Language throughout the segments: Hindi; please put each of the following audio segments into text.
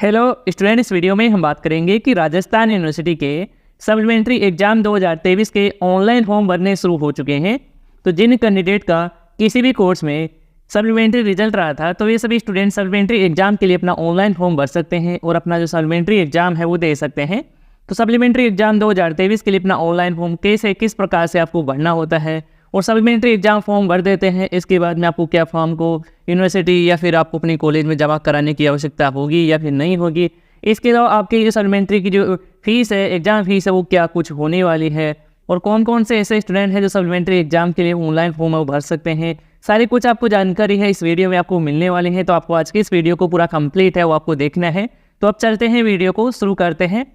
हेलो स्टूडेंट, इस वीडियो में हम बात करेंगे कि राजस्थान यूनिवर्सिटी के सप्लीमेंट्री एग्जाम 2023 के ऑनलाइन फॉर्म भरने शुरू हो चुके हैं। तो जिन कैंडिडेट का किसी भी कोर्स में सप्लीमेंट्री रिजल्ट रहा था, तो ये सभी स्टूडेंट सप्लीमेंट्री एग्जाम के लिए अपना ऑनलाइन फॉर्म भर सकते हैं और अपना जो सप्लीमेंट्री एग्जाम है वो दे सकते हैं। तो सप्लीमेंट्री एग्जाम 2023 के लिए अपना ऑनलाइन फॉर्म कैसे किस प्रकार से आपको भरना होता है और सप्लीमेंट्री एग्जाम फॉर्म भर देते हैं, इसके बाद में आपको क्या फॉर्म को यूनिवर्सिटी या फिर आपको अपनी कॉलेज में जमा कराने की आवश्यकता होगी या फिर नहीं होगी। इसके अलावा आपकी जो सप्लीमेंट्री की जो फीस है, एग्जाम फीस है, वो क्या कुछ होने वाली है और कौन कौन से ऐसे स्टूडेंट हैं जो सप्लीमेंट्री एग्जाम के लिए ऑनलाइन फॉर्म भर सकते हैं, सारी कुछ आपको जानकारी है इस वीडियो में आपको मिलने वाली है। तो आपको आज की इस वीडियो को पूरा कंप्लीट है वो आपको देखना है। तो अब चलते हैं, वीडियो को शुरू करते हैं।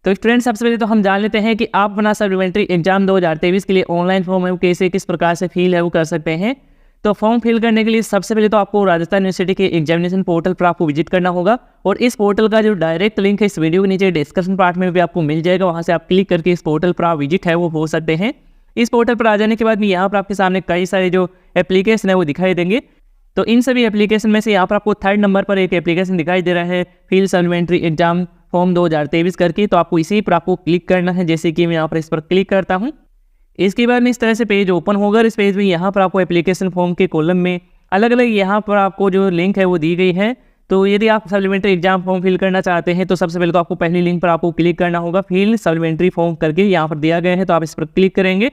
तो स्टूडेंट, सबसे पहले तो हम जान लेते हैं कि आप अपना सप्लीमेंट्री एग्जाम 2023 के लिए ऑनलाइन फॉर्म है वो कैसे किस प्रकार से फिल है वो कर सकते हैं। तो फॉर्म फिल करने के लिए सबसे पहले तो आपको राजस्थान यूनिवर्सिटी के एग्जामिनेशन पोर्टल पर आपको विजिट करना होगा और इस पोर्टल का जो डायरेक्ट लिंक है इस वीडियो के नीचे डिस्क्रिप्शन पार्ट में भी आपको मिल जाएगा। वहाँ से आप क्लिक करके इस पोर्टल पर आप विजिट है वो हो सकते हैं। इस पोर्टल पर आ जाने के बाद में यहाँ पर आपके सामने कई सारे जो एप्लीकेशन है वो दिखाई देंगे। तो इन सभी एप्लीकेशन में से यहाँ पर आपको 3rd नंबर पर एक एप्लीकेशन दिखाई दे रहा है, फिल सप्लीमेंट्री एग्जाम फॉर्म 2023 करके। तो आपको इसी पर आपको क्लिक करना है। जैसे कि मैं यहाँ पर इस पर क्लिक करता हूँ, इसके बाद में इस तरह से पेज ओपन होगा। इस पेज में यहाँ पर आपको एप्लीकेशन फॉर्म के कॉलम में अलग अलग यहाँ पर आपको जो लिंक है वो दी गई है। तो यदि आप सप्लीमेंट्री एग्जाम फॉर्म फिल करना चाहते हैं तो सबसे पहले तो आपको पहली लिंक पर आपको क्लिक करना होगा, फिल सप्लीमेंट्री फॉर्म करके यहाँ पर दिया गया है। तो आप इस पर क्लिक करेंगे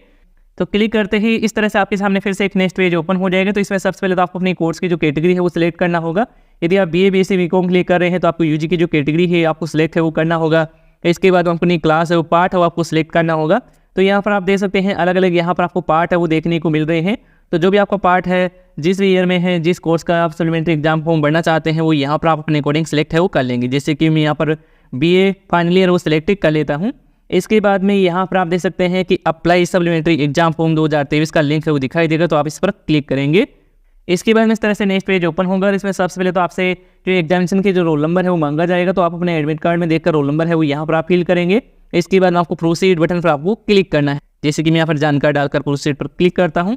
तो क्लिक करते ही इस तरह से आपके सामने फिर से एक नेक्स्ट पेज ओपन हो जाएगा। तो इसमें सबसे पहले तो आपको अपनी कोर्स की जो कैटेगरी है वो सिलेक्ट करना होगा। यदि आप BA BSc BCom क्लिक कर रहे हैं तो आपको UG की जो कैटेगरी है आपको सिलेक्ट है वो करना होगा। इसके बाद अपनी क्लास है वो पार्ट है वो आपको सिलेक्ट करना होगा। तो यहाँ पर आप देख सकते हैं अलग अलग यहाँ पर आपको पार्ट है वो देखने को मिल रहे हैं। तो जो भी आपका पार्ट है, जिस भी ईयर में है, जिस कोर्स का आप सप्लीमेंट्री एग्जाम फॉर्म भरना चाहते हैं वो यहाँ पर आप अपने अकॉर्डिंग सिलेक्ट है वो कर लेंगे। जैसे कि मैं यहाँ पर BA फाइनल ईयर वो सिलेक्ट कर लेता हूँ। इसके बाद में यहाँ पर आप देख सकते हैं कि अप्लाई सप्लीमेंट्री एग्जाम फॉर्म 2023 का लिंक है वो दिखाई देगा। तो आप इस पर क्लिक करेंगे। इसके बाद में इस तरह से नेक्स्ट पेज ओपन होगा। इसमें सबसे पहले तो आपसे जो एग्जामिनेशन के जो रोल नंबर है वो मांगा जाएगा। तो आप अपने एडमिट कार्ड में देखकर रोल नंबर है वो यहाँ पर आप फिल करेंगे। इसके बाद आपको प्रोसीड बटन पर आपको क्लिक करना है। जैसे कि मैं यहाँ पर जानकारी डालकर प्रोसीड पर क्लिक करता हूँ।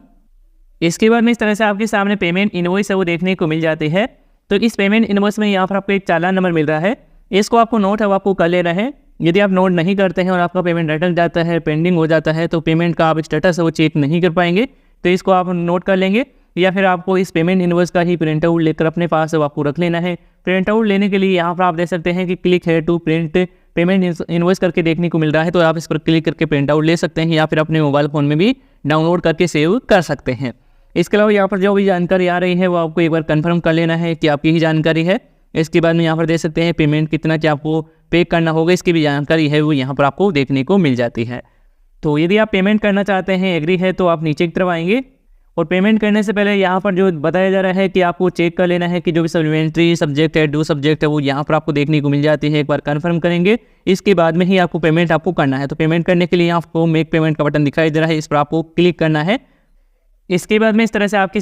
इसके बाद में इस तरह से आपके सामने पेमेंट इनवॉइस है वो देखने को मिल जाती है। तो इस पेमेंट इनवॉइस में यहाँ पर आपको एक चालान नंबर मिल रहा है, इसको आपको नोट है वो आपको कर लेना है। यदि आप नोट नहीं करते हैं और आपका पेमेंट अटक जाता है, पेंडिंग हो जाता है, तो पेमेंट का आप स्टेटस है वो चेक नहीं कर पाएंगे। तो इसको आप नोट कर लेंगे या फिर आपको इस पेमेंट इनवॉइस का ही प्रिंट आउट लेकर अपने पास है वो आपको रख लेना है। प्रिंट आउट लेने के लिए यहाँ पर आप देख सकते हैं कि क्लिक है टू प्रिंट पेमेंट इनवॉइस करके देखने को मिल रहा है। तो आप इस पर क्लिक करके प्रिंट आउट ले सकते हैं या फिर अपने मोबाइल फ़ोन में भी डाउनलोड करके सेव कर सकते हैं। इसके अलावा यहाँ पर जो भी जानकारी आ रही है वो आपको एक बार कंफर्म कर लेना है कि आपकी ही जानकारी है। इसके बाद में यहाँ पर देख सकते हैं पेमेंट कितना क्या आपको पे करना होगा, इसकी भी जानकारी है वो यहाँ पर आपको देखने को मिल जाती है। तो यदि आप पेमेंट करना चाहते हैं, एग्री है, तो आप नीचे की तरफ आएंगे और पेमेंट करने से पहले यहाँ पर जो बताया जा रहा है कि आपको चेक कर लेना है कि जो भी सप्लीमेंट्री सब्जेक्ट है, ड्यू सब्जेक्ट है, वो यहाँ पर आपको देखने को मिल जाती है। एक बार कंफर्म करेंगे, इसके बाद में ही आपको पेमेंट आपको करना है। तो पेमेंट करने के लिए आपको मेक पेमेंट का बटन दिखाई दे रहा है, इस पर आपको क्लिक करना है। इसके बाद में इस तरह से आपके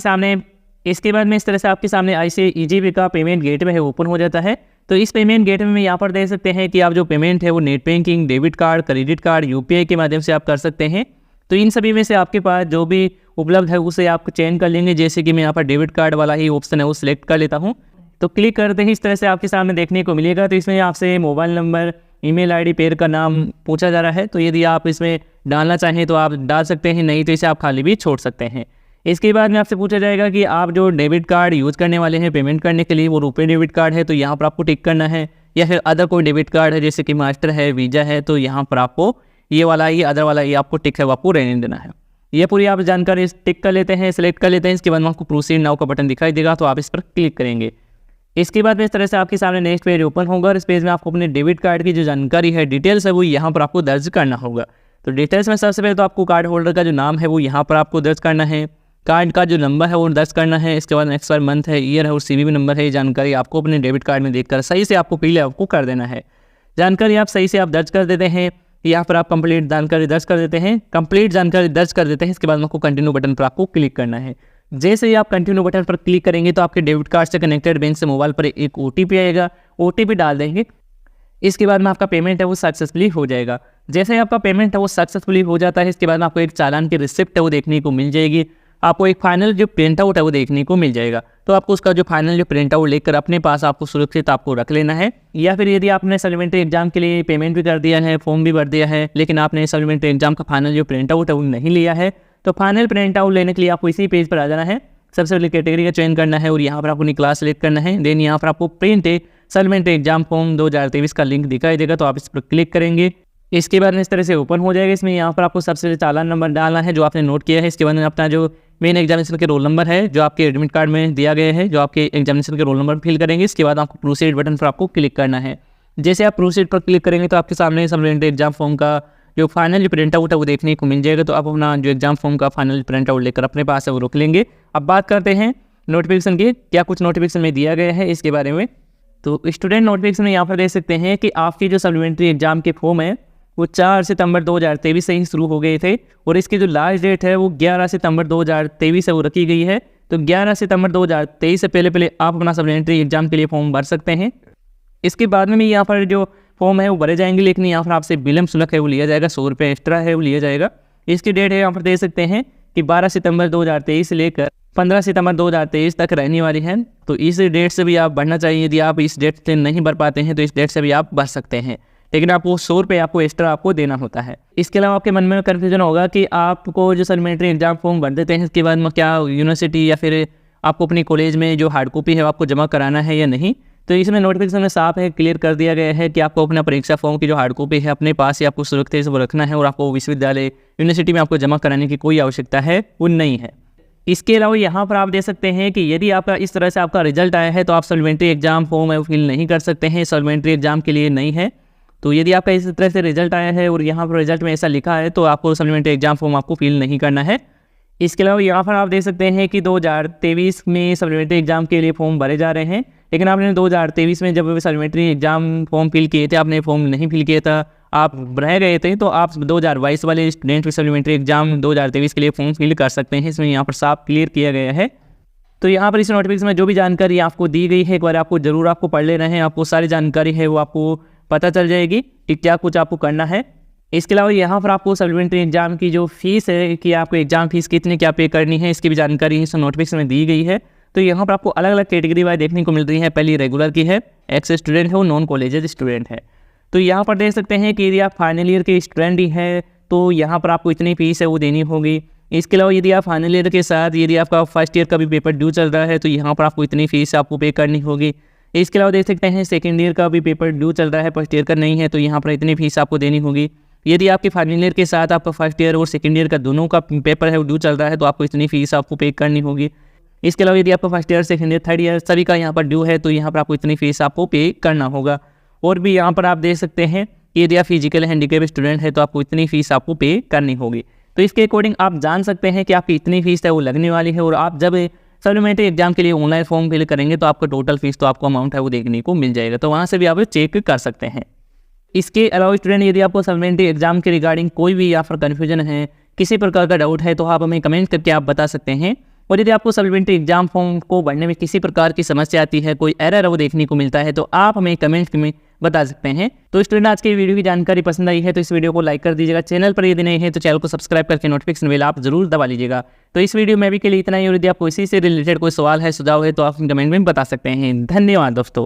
सामने ICIGB का पेमेंट गेटवे है ओपन हो जाता है। तो इस पेमेंट गेटवे में यहाँ पर देख सकते हैं कि आप जो पेमेंट है वो net banking, debit card, credit card, UPI के माध्यम से आप कर सकते हैं। तो इन सभी में से आपके पास जो भी उपलब्ध है उसे आप चयन कर लेंगे। जैसे कि मैं यहाँ पर डेबिट कार्ड वाला ही ऑप्शन है वो सिलेक्ट कर लेता हूँ। तो क्लिक करते ही इस तरह से आपके सामने देखने को मिलेगा। तो इसमें आपसे मोबाइल नंबर, ईमेल ID, पेड़ का नाम पूछा जा रहा है। तो यदि आप इसमें डालना चाहें तो आप डाल सकते हैं, नहीं तो इसे आप खाली भी छोड़ सकते हैं। इसके बाद में आपसे पूछा जाएगा कि आप जो डेबिट कार्ड यूज़ करने वाले हैं पेमेंट करने के लिए वो रुपए डेबिट कार्ड है, तो यहाँ पर आपको टिक करना है, या फिर अदर कोई डेबिट कार्ड है जैसे कि मास्टर है, वीज़ा है, तो यहाँ पर आपको ये वाला ये अदर वाला ये आपको टिक है वो आपको रहने देना है। ये पूरी आप जानकारी टिक कर लेते हैं, सिलेक्ट कर लेते हैं। इसके बाद में आपको प्रोसीड नाउ का बटन दिखाई देगा, तो आप इस पर क्लिक करेंगे। इसके बाद में इस तरह से आपके सामने नेक्स्ट पेज ओपन होगा और इस पेज में आपको अपने डेबिट कार्ड की जो जानकारी है, डिटेल्स है, वो यहाँ पर आपको दर्ज करना होगा। तो डिटेल्स में सबसे पहले तो आपको कार्ड होल्डर का जो नाम है वो यहाँ पर आपको दर्ज करना है, कार्ड का जो नंबर है वो दर्ज करना है। इसके बाद एक्सपायर मंथ है, ईयर है और CVV नंबर है। ये जानकारी आपको अपने डेबिट कार्ड में देखकर सही से आपको पहले आपको कर देना है। जानकारी आप सही से आप दर्ज कर देते हैं, यहाँ पर आप कंप्लीट जानकारी दर्ज कर देते हैं, कंप्लीट जानकारी दर्ज कर देते हैं। इसके बाद आपको कंटिन्यू बटन पर आपको क्लिक करना है। जैसे ही आप कंटिन्यू बटन पर क्लिक करेंगे तो आपके डेबिट कार्ड से कनेक्टेड बैंक से मोबाइल पर एक OTP आएगा, OTP डाल देंगे। इसके बाद में आपका पेमेंट है वो सक्सेसफुली हो जाएगा। जैसे ही आपका पेमेंट है वो सक्सेसफुली हो जाता है, इसके बाद में आपको एक चालान की रिसिप्ट है वो देखने को मिल जाएगी। आपको एक फाइनल जो प्रिंट आउट है वो देखने को मिल जाएगा। तो आपको उसका जो फाइनल जो प्रिंट आउट लेकर अपने पास आपको सुरक्षित आपको रख लेना है। या फिर यदि आपने सप्लीमेंट्री एग्जाम के लिए पेमेंट भी कर दिया है, फॉर्म भी भर दिया है, लेकिन आपने सप्लीमेंट्री एग्जाम का फाइनल जो प्रिंट आउट है वो नहीं लिया है, तो फाइनल प्रिंट आउट लेने के लिए आपको इसी पेज पर आ जाना है। सबसे पहले कैटेगरी का चयन करना है और यहाँ पर आपको अपनी क्लास सेलेक्ट करना है। देन यहाँ पर आपको प्रिंट सप्लीमेंट्री एग्जाम फॉर्म 2023 का लिंक दिखाई देगा, तो आप इस पर क्लिक करेंगे। इसके बाद इस तरह से ओपन हो जाएगा। इसमें यहाँ पर आपको सबसे चालान नंबर डालना है जो आपने नोट किया है। इसके बाद अपना जो मेन एग्जामिनेशन के रोल नंबर है जो आपके एडमिट कार्ड में दिया गया है, जो आपके एग्जामिनेशन के रोल नंबर फिल करेंगे। इसके बाद आपको प्रोसीड बटन पर आपको क्लिक करना है। जैसे आप प्रोसीड पर क्लिक करेंगे तो आपके सामने सप्लीमेंट्री एग्जाम फॉर्म का जो फाइनल प्रिंट आउट है वो देखने को मिल जाएगा। तो आप अपना जो एग्जाम फॉर्म का फाइनल प्रिंट आउट लेकर अपने पास है वो रख लेंगे। अब बात करते हैं नोटिफिकेशन की, क्या कुछ नोटिफिकेशन में दिया गया है इसके बारे में। तो स्टूडेंट नोटिफिकेशन में यहाँ पर देख सकते हैं कि आपकी जो सप्लीमेंट्री एग्जाम के फॉर्म है वो 4 सितंबर 2023 से ही शुरू हो गए थे और इसकी जो लास्ट डेट है वो 11 सितंबर 2023 से वो रखी गई है। तो 11 सितंबर 2023 से पहले आप अपना सप्लीमेंट्री एग्जाम के लिए फॉर्म भर सकते हैं। इसके बाद में भी यहाँ पर जो फॉर्म है वो भरे जाएंगे, लेकिन यहाँ पर आपसे विलम्ब शुल्क है वो लिया जाएगा, 100 रुपये एक्स्ट्रा है वो लिया जाएगा। इसकी डेट है यहाँ पर देख सकते हैं कि 12 सितंबर 2023 से लेकर 15 सितंबर 2023 तक रहने वाली है। तो इस डेट से भी आप भरना चाहिए। यदि आप इस डेट से नहीं भर पाते हैं तो इस डेट से भी आप भर सकते हैं, लेकिन आपको 100 रुपये आपको एक्स्ट्रा आपको देना होता है। इसके अलावा आपके मन में कन्फ्यूजन होगा कि आपको जो सप्लीमेंट्री एग्जाम फॉर्म भर देते हैं इसके बाद में क्या यूनिवर्सिटी या फिर आपको अपनी कॉलेज में जो हार्ड कॉपी है आपको जमा कराना है या नहीं। तो इसमें नोटिफिकेशन में साफ है, क्लियर कर दिया गया है कि आपको अपना परीक्षा फॉर्म की जो हार्ड कॉपी है अपने पास ही आपको सुरक्षित से वो रखना है और आपको विश्वविद्यालय यूनिवर्सिटी में आपको जमा कराने की कोई आवश्यकता है वो नहीं है। इसके अलावा यहाँ पर आप देख सकते हैं कि यदि आपका इस तरह से आपका रिजल्ट आया है तो आप सप्लीमेंट्री एग्जाम फॉर्म है वो फिल नहीं कर सकते हैं, सप्लीमेंट्री एग्जाम के लिए नहीं है। तो यदि आपका इस तरह से रिजल्ट आया है और यहाँ पर रिजल्ट में ऐसा लिखा है तो आपको सप्लीमेंट्री एग्जाम फॉर्म आपको फिल नहीं करना है। इसके अलावा यहाँ पर आप देख सकते हैं कि 2023 में सप्लीमेंट्री एग्जाम के लिए फॉर्म भरे जा रहे हैं, लेकिन आपने 2023 में जब सप्लीमेंट्री एग्जाम फॉर्म फिल किए थे आपने फॉर्म नहीं फिल किया था, आप रह गए थे, तो आप 2022 वाले स्टूडेंट सप्लीमेंट्री एग्जाम 2023 के लिए फॉर्म फिल कर सकते हैं। इसमें यहाँ पर साफ क्लियर किया गया है। तो यहाँ पर इस नोटिफिकेशन में जो भी जानकारी आपको दी गई है एक बार आपको ज़रूर आपको पढ़ लेना है। आपको सारी जानकारी है वो आपको पता चल जाएगी कि क्या कुछ आपको करना है। इसके अलावा यहाँ पर आपको सप्लीमेंट्री एग्जाम की जो फीस है कि आपको एग्जाम फीस कितनी क्या पे करनी है इसकी भी जानकारी इस नोटिफिकेशन में दी गई है। तो यहाँ पर आपको अलग अलग कैटेगरी वाइज देखने को मिल रही है। पहली रेगुलर की है, एक्स स्टूडेंट है और नॉन कॉलेज स्टूडेंट है। तो यहाँ पर देख सकते हैं कि यदि आप फाइनल ईयर के स्टूडेंट ही हैं तो यहाँ पर आपको इतनी फीस है वो देनी होगी। इसके अलावा यदि आप फाइनल ईयर के साथ यदि आपका फर्स्ट ईयर का भी पेपर ड्यू चल रहा है तो यहाँ पर आपको इतनी फीस आपको पे करनी होगी। इसके अलावा देख सकते हैं सेकेंड ईयर का भी पेपर ड्यू चल रहा है, फर्स्ट ईयर का नहीं है, तो यहाँ पर इतनी फीस आपको देनी होगी। यदि आपके फाइनल ईयर के साथ आपका फर्स्ट ईयर और सेकेंड ईयर का दोनों का पेपर है वो ड्यू चल रहा है तो आपको इतनी फीस आपको पे करनी होगी। इसके अलावा यदि आपका first year, second year, third year सभी का यहाँ पर ड्यू है तो यहाँ पर आपको इतनी फीस आपको पे करना होगा। और भी यहाँ पर आप देख सकते हैं कि यदि आप फिजिकल हैंडीकैप स्टूडेंट है तो आपको इतनी फीस आपको पे करनी होगी। तो इसके अकॉर्डिंग आप जान सकते हैं कि आपकी इतनी फीस है वो लगने वाली है। और आप जब सप्लीमेंट्री एग्जाम के लिए ऑनलाइन फॉर्म फिल करेंगे तो आपका टोटल फीस तो आपको अमाउंट है वो देखने को मिल जाएगा, तो वहाँ से भी आप चेक कर सकते हैं। इसके अलावा स्टूडेंट यदि आपको सप्लीमेंट्री एग्जाम के रिगार्डिंग कोई भी या फिर कन्फ्यूजन है, किसी प्रकार का डाउट है तो आप हमें कमेंट करके आप बता सकते हैं। और यदि आपको सप्लीमेंट्री एग्जाम फॉर्म को भरने में किसी प्रकार की समस्या आती है, कोई एरर वो देखने को मिलता है तो आप हमें कमेंट में बता सकते हैं। तो स्टूडेंट आज की वीडियो की जानकारी पसंद आई है तो इस वीडियो को लाइक कर दीजिएगा। चैनल पर यदि नहीं है तो चैनल को सब्सक्राइब करके नोटिफिकेशन बेल आप जरूर दबा लीजिएगा। तो इस वीडियो में भी के लिए इतना ही। और यदि आपको इसी से रिलेटेड कोई सवाल है, सुझाव है तो आप कमेंट में बता सकते हैं। धन्यवाद दोस्तों।